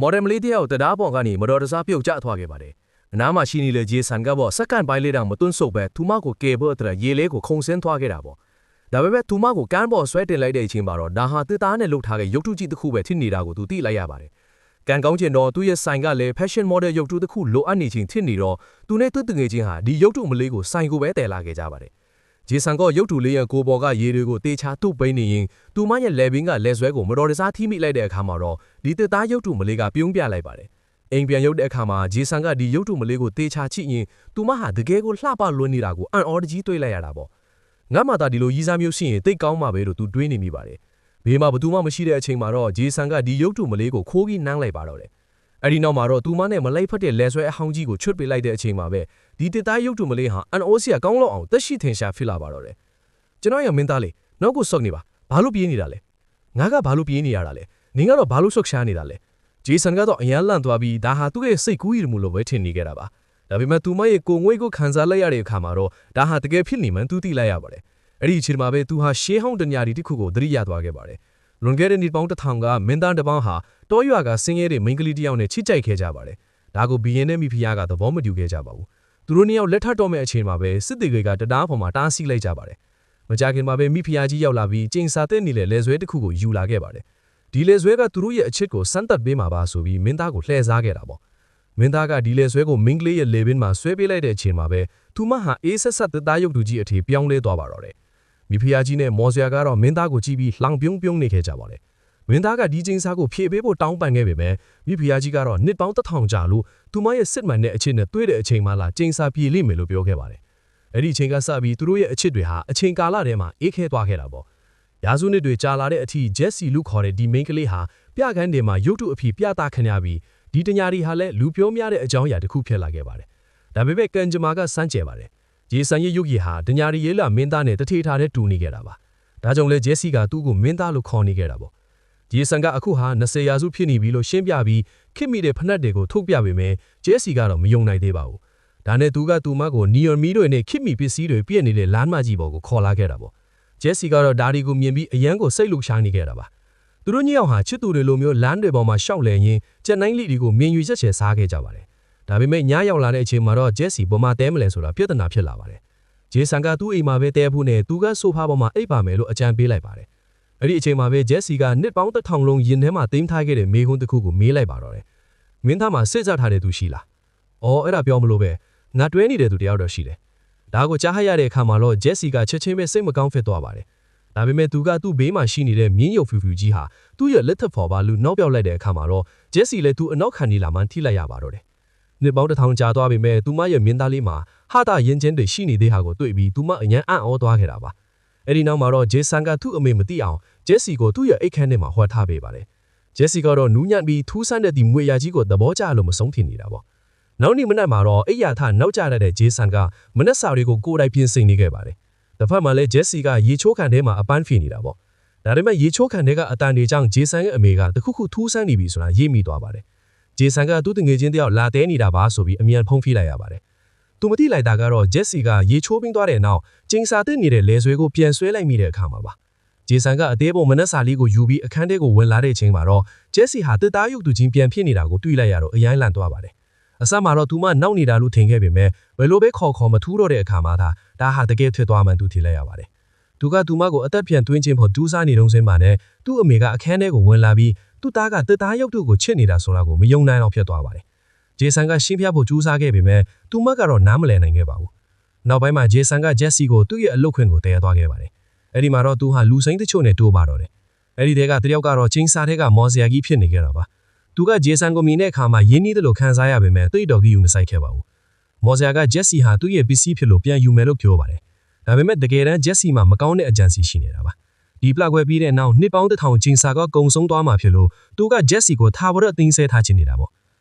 မော်ဒယ်မလေးတယောက်တရားပေါ်ကနေမတော်တဆပြုတ်ကျသွားခဲ့ပါတယ်။နားမှာရှိနေတဲ့ဂျေဆန်ကစက္ကန့်ပိုင်းလေးတောင်မတွန်းဆုပ်ပဲသူမကိုကယ်ဖို့အတွက်ရေလေးကိုခုန်ဆင်းသွားခဲ့တာပေါ့။ဒါပေမဲ့သူမကိုကမ်းပေါ်ဆွဲတင်လိုက်တဲ့အချိန်မှာတော့ဒါဟာတစ်သားနဲ့လှုပ်ထားတဲ့ရုပ်ထုကြီးတစ်ခုပဲဖြစ်နေတာကိုသူသိလိုက်ရပါတယ်။ကံကောင်းချင်တော့သူ့ရဲ့ဆိုင်ကလည်း fashion model ရုပ်ထုတစ်ခုလိုအပ်နေခြင်းဖြစ်နေတော့သူနဲ့သူ့တငယ်ချင်းဟာဒီရုပ်ထုမလေးကိုဆိုင်ကိုပဲတည်လာခဲ့ကြပါတယ်။ဂျေဆန်ကရုပ်ထုလေးရဲ့ကိုပေါ်ကရေတွေကိုတေချာတုပ်ပိန်းနေရင်သူမရဲ့လက်ဘင်းကလက်ဆွဲကိုမတော်တဆထိမိလိုက်တဲ့အခါမှာတော့ဒီတစ်သားရုပ်ထုမလေးကပြုံးပြလိုက်ပါတယ်။အိမ်ပြန်ရုပ်တဲ့အခါမှာဂျေဆန်ကဒီရုပ်ထုမလေးကိုတေချာချိရင်သူမဟာတကယ်ကိုလှပလွန်းနေတာကိုအံ့ဩတကြီးတွေ့လိုက်ရတာပေါ့။ငါမှသာဒီလိုရီးစားမျိုးရှိရင်တိတ်ကောင်းမှာပဲလို့သူတွေးနေမိပါတယ်။ဘေးမှာဘသူမှမရှိတဲ့အချိန်မှာတော့ဂျေဆန်ကဒီရုပ်ထုမလေးကိုခိုးပြီးနှမ်းလိုက်ပါတော့တယ်။အဲဒီနောက်မှာတော့သူမနဲ့မလိုက်ဖက်တဲ့လက်ဆွဲအဟောင်းကြီးကိုချွတ်ပေးလိုက်တဲ့အချိန်မှာပဲဒီတစ်သားရုပ်ထုမလေးဟာအံ့ဩစရာကောင်းလောက်အောင်တက်ရှိထင်ရှားဖြစ်လာပါတော့တယ်။ကျွန်တော်ရဲ့မင်းသားလေးနောက်ကိုဆုတ်နေပါဘာလို့ပြေးနေတာလဲငါကဘာလို့ပြေးနေရတာလဲနင်ကတော့ဘာလို့ဆုတ်ရှားနေတာလဲဂျေဆန်ကတော့အရန်လန့်သွားပြီးဒါဟာသူ့ရဲ့စိတ်ကူးရမှုလိုပဲထင်နေခဲ့တာပါဒါပေမဲ့သူမရဲ့ကိုငွေကိုခံစားလိုက်ရတဲ့အခါမှာတော့ဒါဟာတကယ်ဖြစ်နေမှန်းသူသိလိုက်ရပါတယ်အဲ့ဒီအချိန်မှာပဲသူဟာရှေးဟောင်းတညာဒီတစ်ခုကိုသတိရသွားခဲ့ပါတယ်လွန်ခဲ့တဲ့နှစ်ပေါင်း1000ကမင်းသားတစ်ပေါင်းဟာတောရွာကဆင်းရဲတဲ့မိန်းကလေးတစ်ယောက်နဲ့ချစ်ကြိုက်ခဲ့ကြပါတယ်ဒါကိုဘီရင်နဲ့မိဖုရားကသဘောမတူခဲ့ကြပါဘူးသူတို့နှစ်ယောက်လက်ထပ်တော့မဲ့အချိန်မှာပဲစစ်တေတွေကတတားပေါ်မှာတားဆီးလိုက်ကြပါတယ်မကြခင်မှာပဲမိဖုရားကြီးရောက်လာပြီးကျင်းစာတဲ့နေတဲ့လက်ဆွဲတစ်ခုကိုယူလာခဲ့ပါတယ်ဒီလက်ဆွဲကသူတို့ရဲ့အချစ်ကိုစမ်းသပ်ပေးမှာပါဆိုပြီးမင်းသားကိုလှည့်စားခဲ့တာပေါ့မင်းသားကဒီလက်ဆွဲကိုမင်းကလေးရဲ့လေဘင်းမှာဆွဲပေးလိုက်တဲ့အချိန်မှာပဲသူမဟာအေးဆက်ဆက်သားရုပ်တူကြီးအထေပြောင်းလဲသွားပါတော့တယ်မိဖုရားကြီးနဲ့မော်စရာကတော့မင်းသားကိုကြည့်ပြီးလှောင်ပြုံးပြုံးနေခဲ့ကြပါတယ်မင်းသားကဒီကျင်းစာကိုဖြည့်ပေးဖို့တောင်းပန်ခဲ့ပေမဲ့မိဖုရားကြီးကတော့နှစ်ပေါင်း1000ကြာလို့သူမရဲ့စစ်မှန်တဲ့အချစ်နဲ့တွေ့တဲ့အချိန်မှလာကျင်းစာပြေလိမ့်မယ်လို့ပြောခဲ့ပါတယ်အဲ့ဒီအချိန်ကစပြီးသူတို့ရဲ့အချစ်တွေဟာအချိန်ကာလထဲမှာအေးခဲသွားခဲ့တာပေါ့ရာစုနှစ်တွေကြာလာတဲ့အထိဂျက်စီလူခေါ်တဲ့ဒီမိန်းကလေးဟာပြကန်းတင်မှာရုပ်တုအဖြစ်ပြသခံရပြီးဒီတညာရီဟာလည်းလူပြောများတဲ့အကြောင်းအရာတစ်ခုဖြစ်လာခဲ့ပါတယ်ဒါပေမဲ့ကန်ဂျမာကစမ်းကြဲပါတယ်ဂျေဆန်ရဲ့ရုပ်ရည်ဟာတညာရီရဲလာမင်းသားနဲ့တထေထားတဲ့တူနေခဲ့တာပါဒါကြောင့်လဲဂျက်စီကသူ့ကိုမင်းသားလို့ခေါ်နေခဲ့တာပေါ့ဂျေဆန်ကအခုဟာ20ရာစုဖြစ်နေပြီလို့ရှင်းပြပြီးခစ်မိတဲ့ဖနက်တွေကိုထုတ်ပြပေမဲ့ဂျက်စီကတော့မယုံနိုင်သေးပါဘူးဒါနဲ့သူကသူမကိုနီယွန်မီတွေနဲ့ခစ်မိပစ္စည်းတွေပြည့်နေတဲ့လမ်းမကြီးပေါ်ကိုခေါ်လာခဲ့တာပေါ့ဂျက်စီကတော့ဒါဒီကိုမြင်ပြီးအရန်ကိုစိတ်လှုပ်ရှားနေခဲ့တာပါသူတို့ညောင်ဟာချစ်သူတွေလိုမျိုးလမ်းတွေပေါ်မှာရှောက်လဲရင်းကြက်နိုင်လီတွေကိုမြင်ယူချက်ချဲစားခဲ့ကြပါတယ်ဒါပေမဲ့ညရောက်လာတဲ့အချိန်မှာတော့ဂျက်စီပေါ်မှာတဲမလဲဆိုတာပြဿနာဖြစ်လာပါတယ်ဂျေဆန်ကသူ့အိမ်မှာပဲတဲဖို့နဲ့သူကဆိုဖာပေါ်မှာအိပ်ပါမယ်လို့အကြံပေးလိုက်ပါတယ်အဲ့ဒီအချိန်မှာပဲဂျက်စီကနှစ်ပေါင်း1000လုံးရင်ထဲမှာတိမ်ထားခဲ့တဲ့မေခွန်းတစ်ခုကိုမေးလိုက်ပါတော့တယ်မင်းသားမှာစစ်ကြထားတဲ့သူရှိလားအော်အဲ့ဒါပြောမလို့ပဲငါတွဲနေတဲ့သူတယောက်တော့ရှိတယ်ဒါကိုကြားဟရတဲ့အခါမှာတော့ဂျက်စီကချက်ချင်းပဲစိတ်မကောင်းဖြစ်သွားပါတယ်ဒါပေမဲ့သူကသူ့ဘေးမှာရှိနေတဲ့မြင်းရုပ်ဖြူဖြူကြီးဟာသူ့ရဲ့လက်ထပ်ဖော်ပါလူနောက်ပြောက်လိုက်တဲ့အခါမှာတော့ဂျက်စီလည်းသူ့အနောက်ခံနေလာမှထိလိုက်ရပါတော့တယ်နှစ်ပေါင်း1000ကြာသွားပေမဲ့သူမရဲ့မြင်းသားလေးမှာဟာတာရင်ချင်းတွေရှိနေသေးဟာကိုတွေ့ပြီးသူမအញ្ញံအံ့ဩသွားခဲ့တာပါအဲ့ဒီနောက်မှာတော့ဂျေဆန်ကသူ့အမေမသိအောင်ဂျက်စီကိုသူ့ရဲ့အိတ်ခမ်းထဲမှာဟောထားပေးပါတယ်ဂျက်စီကတော့နူးညံ့ပြီးထူးဆန်းတဲ့ဒီမွေရကြီးကိုသဘောကျလို့မဆုံးထင်နေတာပေါ့နောက်နေ့မနက်မှာတော့အိယာထနောက်ကျတဲ့ဂျေဆန်ကမနက်စာတွေကိုကိုယ်တိုင်ပြင်ဆင်နေခဲ့ပါတယ်တစ်ဖက်မှာလည်းဂျက်စီကရေချိုးခံထဲမှာအပန်းဖြေနေတာပေါ့ဒါပေမဲ့ရေချိုးခံထဲကအတန်တွေကြောင့်ဂျေဆန်ရဲ့အမေကတခုခုထူးဆန်းနေပြီဆိုတာရေးမိသွားပါတယ်ဂျေဆန်ကသူ့တငယ်ချင်းတယောက်လာတဲနေတာပါဆိုပြီးအမြန်ဖုံးဖိလိုက်ရပါတယ်သူမသိလိုက်တာကတော့ဂျက်စီကရေချိုးပင်းသွားတဲ့နောက်ကျင်းစာတက်နေတဲ့လဲဆွဲကိုပြန်ဆွဲလိုက်မိတဲ့အခါမှာပါဂျေဆန်ကအသေးပုံမနက်စာလေးကိုယူပြီးအခန်းထဲကိုဝင်လာတဲ့အချိန်မှာတော့ဂျက်စီဟာတစ်သားရုပ်သူချင်းပြန်ဖြစ်နေတာကိုတွေ့လိုက်ရတော့အယိုင်းလန့်သွားပါတယ်အစမှာတော့သူမနောက်နေတာလို့ထင်ခဲ့ပေမဲ့ဘယ်လိုပဲခေါ်မထူးတော့တဲ့အခါမှာဒါဟာတကယ်ဖြစ်သွားမှန်သူထင်လိုက်ရပါတယ်သူကသူမကိုအသက်ပြန်သွင်းခြင်းဖို့ဒူးစားနေတုန်းစင်းမှာနဲ့သူ့အမေကအခန်းထဲကိုဝင်လာပြီးသူ့သားကတစ်သားရုပ်တုကိုချစ်နေတာဆိုတာကိုမယုံနိုင်အောင်ဖြစ်သွားပါတယ်ဂျေဆန်ကရှင်းပြဖို့ကြိုးစားခဲ့ပေမဲ့သူမကတော့နားမလည်နိုင်ခဲ့ပါဘူးနောက်ပိုင်းမှာဂျေဆန်ကဂျက်စီကိုသူ့ရဲ့အလုပ်ခွင်ကိုတည်သွားခဲ့ပါတယ်အဲ့ဒီမှာတော့သူဟာလူစိမ်းတချို့နဲ့တိုးပါတော့တယ်အဲ့ဒီတဲကတယောက်ကတော့ချင်းစာထဲကမော်စရာကြီးဖြစ်နေခဲ့တာပါသူကဂျေဆန်ကိုမြင်တဲ့အခါမှာရင်းနှီးတယ်လို့ခံစားရပေမဲ့တိတ်တော်ကြီးယူမဆိုင်ခဲ့ပါဘူးမော်စရာကဂျက်စီဟာသူ့ရဲ့ပစ္စည်းဖြစ်လို့ပြန်ယူမယ်လို့ပြောပါတယ်ဒါပေမဲ့တကယ်တမ်းဂျက်စီမှာမကောင်းတဲ့အကြံစီရှိနေတာပါဒီပလက်ခွဲပြီးတဲ့နောက်နှစ်ပေါင်း1000ချင်းစာကကုံဆုံးသွားမှာဖြစ်လို့သူကဂျက်စီကိုထားဖို့အသိမ်းဆဲထားချင်နေတာပေါ့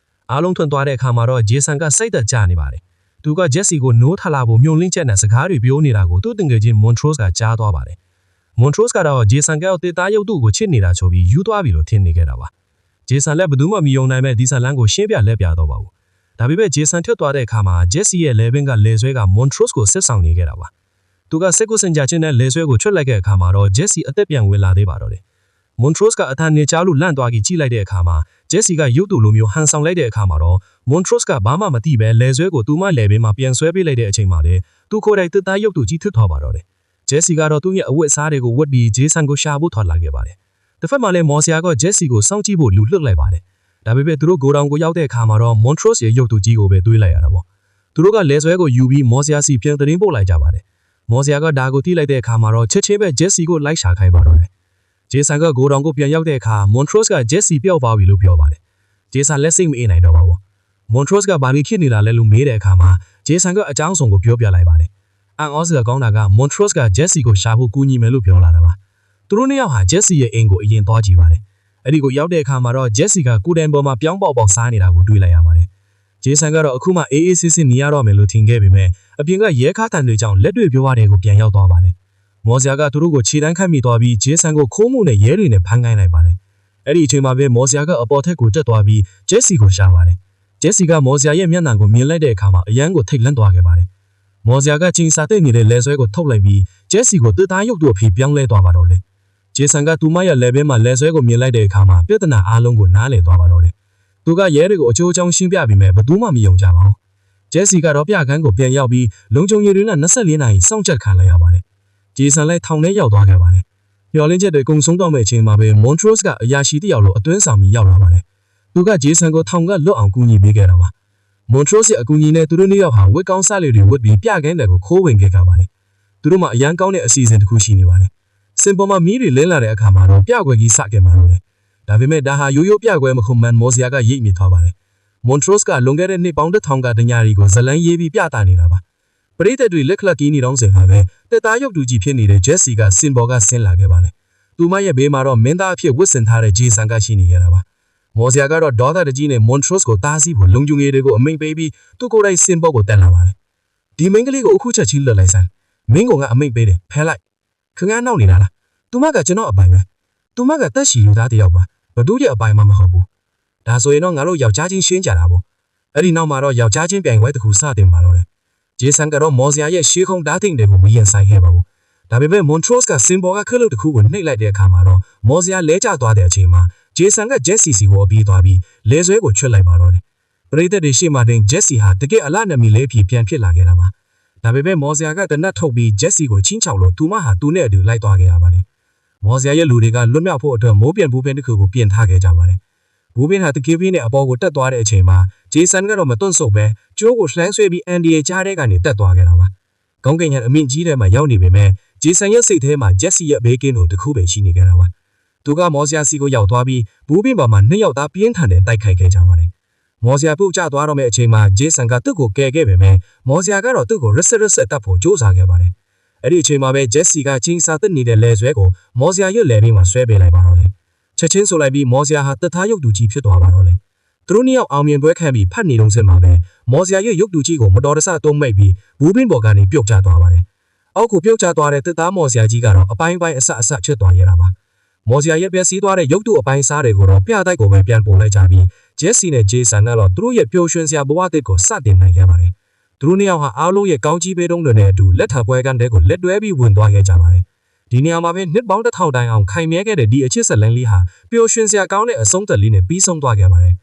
အားလုံးထွန်သွားတဲ့အခါမှာတော့ဂျေဆန်ကစိတ်သက်သာနေပါတယ်သူကဂျက်စီကိုနိုးထလာဖို့မျှော်လင့်ချက်နဲ့စကားတွေပြောနေတာကိုသူ့တငယ်ချင်းမွန်ထရိုစ်ကကြားသွားပါတယ်မွန်ထရိုစ်ကတော့ဂျေဆန်ကတစ်သားရုပ်တုကိုချစ်နေတာချို့ပြီးယူသွားပြီလို့ထင်နေခဲ့တာပါဂျေဆန်လည်းဘယ်သူမှမယုံနိုင်မဲ့ဒီဆန်လန်းကိုရှင်းပြလက်ပြတော့ပါဘူးဒါပေမဲ့ဂျေဆန်ထွက်သွားတဲ့အခါမှာဂျက်စီရဲ့လေဘင်းကလေဆွဲကမွန်ထရိုစ်ကိုဆက်ဆောင်နေခဲ့တာပါသူကစက်ကိုစင်ကြချင်းနဲ့လေဆွဲကိုချွတ်လိုက်တဲ့အခါမှာတော့ဂျက်စီအသက်ပြန်ဝင်လာသေးပါတော့တယ်မ မွန်ထရော့စ်ကအထန်နေချလို့လန့်သွားကြီးကြည့်လိုက်တဲ့အခါမှာဂျက်စီကရုပ်တူလိုမျိုးဟန်ဆောင်လိုက်တဲ့အခါမှာတော့မွန်ထရော့စ်ကဘာမှမသိပဲလဲဆွဲကိုသူ့မလဲဘေးမှာပြန်ဆွဲပေးလိုက်တဲ့အချိန်မှာလေသူကိုယ်တိုင်တစ်သားရုပ်တူကြီးထွတ်သွားပါတော့တယ်ဂျက်စီကတော့သူ့ရဲ့အဝတ်အစားတွေကိုဝတ်ပြီးဂျေဆန်ကိုရှာဖို့ထွက်လာခဲ့ပါတယ်တစ်ဖက်မှာလည်းမော်ဆီယာကဂျက်စီကိုစောင့်ကြည့်ဖို့လူလွှတ်လိုက်ပါတယ်ဒါပေမဲ့သူတို့ဂိုဒေါင်ကိုရောက်တဲ့အခါမှာတော့မွန်ထရော့စ်ရဲ့ရုပ်တူကြီးကိုပဲတွေးလိုက်ရတာပေါ့သူတို့ကလဲဆွဲကိုယူပြီးမော်ဆီယာစီပြန်သတင်းပို့လိုက်ကြပါတယ်မော်ဆီယာကဒါကိုတိလိုက်တဲ့အခါမှာတော့ချက်ချင်းပဲဂျက်စီကိုလိုက်ရှာခိုင်းပါတော့တယ်ဂျေဆန်ကဂိုဒေါင်ကိုပြန်ရောက်တဲ့အခါမွန်ထရော့စ်ကဂျက်စီပျောက်သွားပြီလို့ပြောပါတယ်ဂျေဆန်လက်စိတ်မအေးနိုင်တော့ပါဘူးမွန်ထရော့စ်ကဘာလို့ဖြစ်နေတာလဲလို့မေးတဲ့အခါမှာဂျေဆန်ကအကြောင်းစုံကိုပြောပြလိုက်ပါတယ်အန်အောစကကောင်းတာကမွန်ထရော့စ်ကဂျက်စီကိုရှာဖို့ကူညီမယ်လို့ပြောလာတာပါသူတို့နှစ်ယောက်ဟာဂျက်စီရဲ့အိမ်ကိုအရင်သွားကြည့်ပါတယ်အဲ့ဒီကိုရောက်တဲ့အခါမှာတော့ဂျက်စီကကူဒန်ပေါ်မှာပြောင်းပေါက်စားနေတာကိုတွေ့လိုက်ရပါတယ်ဂျေဆန်ကတော့အခုမှအေးအေးဆေးဆေးနေရတော့မယ်လို့ထင်ခဲ့ပေမဲ့အပြင်ကရဲကားတန်တွေကြောင့်လက်တွေပြောရတယ်ကိုပြန်ရောက်သွားပါတယ်မော်ဆီယာကသူတို့ကိုခြေတန်းခတ်မိသွားပြီးဂျေဆန်ကိုခိုးမှုနဲ့ရဲတွေနဲ့ဖမ်းခိုင်းလိုက်ပါတယ်အဲ့ဒီအချိန်မှာပဲမော်ဆီယာကအပေါ်ထက်ကိုတက်သွားပြီးဂျက်စီကိုရှာပါတယ်ဂျက်စီကမော်ဆီယာရဲ့မျက်နှာကိုမြင်လိုက်တဲ့အခါမှာအယမ်းကိုထိတ်လန့်သွားခဲ့ပါတယ်မော်ဆီယာကချင်းစာတဲ့နေတဲ့လဲဆွဲကိုထုတ်လိုက်ပြီးဂျက်စီကိုတစ်သားရုပ်တို့အဖြစ်ပြောင်းလဲသွားပါတော့တယ်ဂျေဆန်ကသူမရဲ့လက်ဘဲမှာလဲဆွဲကိုမြင်လိုက်တဲ့အခါမှာပြဿနာအားလုံးကိုနားလည်သွားပါတော့တယ်သူကရဲတွေကိုအချိုးအချောင်းရှင်းပြပြီးမဲ့ဘယ်သူမှမယုံကြပါဘူးဂျက်စီကတော့ပြခန်းကိုပြန်ရောက်ပြီးလုံခြုံရေးတွေက24နာရီစောင့်ကြပ်ခံလိုက်ရပါတယ်ဂျေဆန်လည်းထောင်ထဲရောက်သွားခဲ့ပါတယ်မျောလင်းချက်တွေကုံဆုံးတော့မဲ့အချိန်မှာပဲမွန်ထရော့စ်ကအရာရှိတယောက်လိုအတွင်းဆောင်ပြီးရောက်လာပါတယ်သူကဂျေဆန်ကိုထောင်ကလွတ်အောင်ကူညီပေးခဲ့တာပါမွန်ထရော့စ်ရဲ့အကူအညီနဲ့သူတို့နှစ်ယောက်ဟာဝက်ကောင်းစားလေးတွေဝတ်ပြီးပြခန်းတွေကိုခိုးဝင်ခဲ့ကြပါတယ်သူတို့မှအရန်ကောင်းတဲ့အစီအစဉ်တစ်ခုရှိနေပါတယ်စင်ပေါ်မှာမီးတွေလင်းလာတဲ့အခါမှာတော့ပြကွယ်ကြီးစခဲ့မှာလို့လေဒါပေမဲ့ဒါဟာရိုးရိုးပြကွယ်မဟုတ်မှန်မော်ဆီယာကရိပ်မိသွားပါတယ်မွန်ထရော့စ်ကလွန်ခဲ့တဲ့နှစ်ပေါင်းတစ်ထောင်ကတညာရီကိုဇလန်းရေးပြီးပြတာနေတာပါပရိသတ်တွေလက်ခလက်ကီးနေတော့စဉ်ဟာပဲတက်သားရုပ်တူကြီးဖြစ်နေတဲ့ဂျက်စီကစင်ပေါ်ကဆင်းလာခဲ့ပါတယ်သူမရဲ့ဘေးမှာတော့မင်းသားအဖြစ်ဝတ်ဆင်ထားတဲ့ဂျေဆန်ကရှိနေခဲ့တာပါမော်ဆီယာကတော့ဒေါသတကြီးနဲ့မွန်ထရော့စ်ကိုတားဆီးဖို့လုံခြုံရေးတွေကိုအမိန့်ပေးပြီးသူ့ကိုယ်တိုင်စင်ပေါ်ကိုတက်လာပါတယ်ဒီမိန်းကလေးကိုအခုချက်ချင်းလွတ်လိုက်စမ်းမင်းကအမိန့်ပေးတယ်ဖဲလိုက်ခင်ဗျားနောက်နေတာလားသူမကကျွန်တော်အပိုင်ပဲသူမကတက်ရှိယူသားတယောက်ပါဘသူရဲ့အပိုင်မှမဟုတ်ဘူးဒါဆိုရင်တော့ငါတို့ယောက်ျားချင်းရှင်းကြတာပေါ့အဲ့ဒီနောက်မှာတော့ယောက်ျားချင်းပြိုင်ပွဲတစ်ခုစတင်ပါတော့တယ်ဂျေဆန်ကတော့မော်ဆီယာရဲ့ရှေးခုံဓာတ်ထိန်တွေကိုမရင်ဆိုင်ခဲ့ပါဘူးဒါပေမဲ့မွန်ထရော့စ်ကစင်ပေါ်ကခက်လို့တစ်ခုကိုနှိပ်လိုက်တဲ့အခါမှာတော့မော်ဆီယာလဲကျသွားတဲ့အချိန်မှာဂျေဆန်ကဂျက်စီစီကိုအပြေးသွားပြီးလဲဆွဲကိုချွတ်လိုက်ပါတော့တယ်ပရိသတ်တွေရှေ့မှာတင်ဂျက်စီဟာတကယ်အလနမီလေးဖြစ်ပြန်ဖြစ်လာခဲ့တာပါဒါပေမဲ့မော်ဆီယာကတနတ်ထုတ်ပြီးဂျက်စီကိုချင်းချောက်လို့သူမဟာသူနဲ့အတူလိုက်သွားခဲ့ရပါတယ်မော်ဆီယာရဲ့လူတွေကလွတ်မြောက်ဖို့အတွက်မိုးပြန်ဘူးပင်တစ်ခုကိုပြင်ထားခဲ့ကြပါတယ်ဘူးပင်ဟာတကေးပင်းနဲ့အပေါ်ကိုတက်သွားတဲ့အချိန်မှာဂျေဆန်ကတော့မတွန့်ဆုတ်ပဲကျိုးကိုလှမ်းဆွဲပြီးအန်ဒီရဲ့ကြားထဲကနေတက်သွားခဲ့တာပါကောင်းကင်ရံအမင်းကြီးထဲမှာရောက်နေပေမဲ့ဂျေဆန်ရဲ့စိတ်ထဲမှာဂျက်စီရဲ့ဘေးကင်းတို့တစ်ခုပဲရှိနေကြတာပါသူကမော်ဆီယာစီကိုရောက်သွားပြီးဘူးပင်ပေါ်မှာနှစ်ယောက်သားပြင်းထန်တဲ့တိုက်ခိုက်ခဲ့ကြပါတယ်မော်ဆီယာပုတ်ကျသွားတော့မယ့်အချိန်မှာဂျေဆန်ကသူ့ကိုကယ်ခဲ့ပေမဲ့မော်ဆီယာကတော့သူ့ကိုရစ်တက်ဖို့ကြိုးစားခဲ့ပါတယ်အဲ့ဒီအချိန်မှာပဲဂျက်စီကချင်းစာတက်နေတဲ့လဲဆွဲကိုမော်ဆီယာရွက်လဲပြီးမှဆွဲပေးလိုက်ပါတော့တယ်ချက်ချင်းဆိုလိုက်ပြီးမော်ဆီယာဟာတသားရုပ်တူကြီးဖြစ်သွားပါတော့တယ်သူတို့နှစ်ယောက်အောင်မြင်ပွဲခံပြီးဖတ်နေလုံးစင်မှာပဲမော်ဆီယာရဲ့ရုပ်တူကြီးကိုမတော်တဆတုံးမိတ်ပြီးဘူးပင်းပေါ်ကနေပြုတ်ကျသွားပါတယ်အောက်ကိုပြုတ်ကျသွားတဲ့တသားမော်ဆီယာကြီးကတော့အပိုင်းအစချွတ်သွားရတာပါမော်ဆီယာရဲ့ပြက်စီးသွားတဲ့ရုပ်တုအပိုင်းစားတွေကိုတော့ပြတိုက်ကိုပဲပြန်ပုံလိုက်ကြပြီးဂျက်စီနဲ့ဂျေဆန်ကတော့သူတို့ရဲ့ပျော်ရွှင်စရာဘဝတစ်ကိုစတင်နိုင်ခဲ့ပါတယ်သူတို့နှစ်ယောက်ဟာအားလုံးရဲ့ကောင်းကြီးပေးတုံးတွေနဲ့အတူလက်ထပ်ပွဲကန်တဲ့ကိုလက်တွဲပြီးဝင်သွားခဲ့ကြပါတယ်ဒီနေရာမှာပဲနှစ်ပေါင်း1000တိုင်အောင်ခိုင်မြဲခဲ့တဲ့ဒီအချစ်ဆက်လန်းလေးဟာပျော်ရွှင်စရာကောင်းတဲ့အဆုံးသက်လေးနဲ့ပြီးဆုံးသွားခဲ့ပါတယ်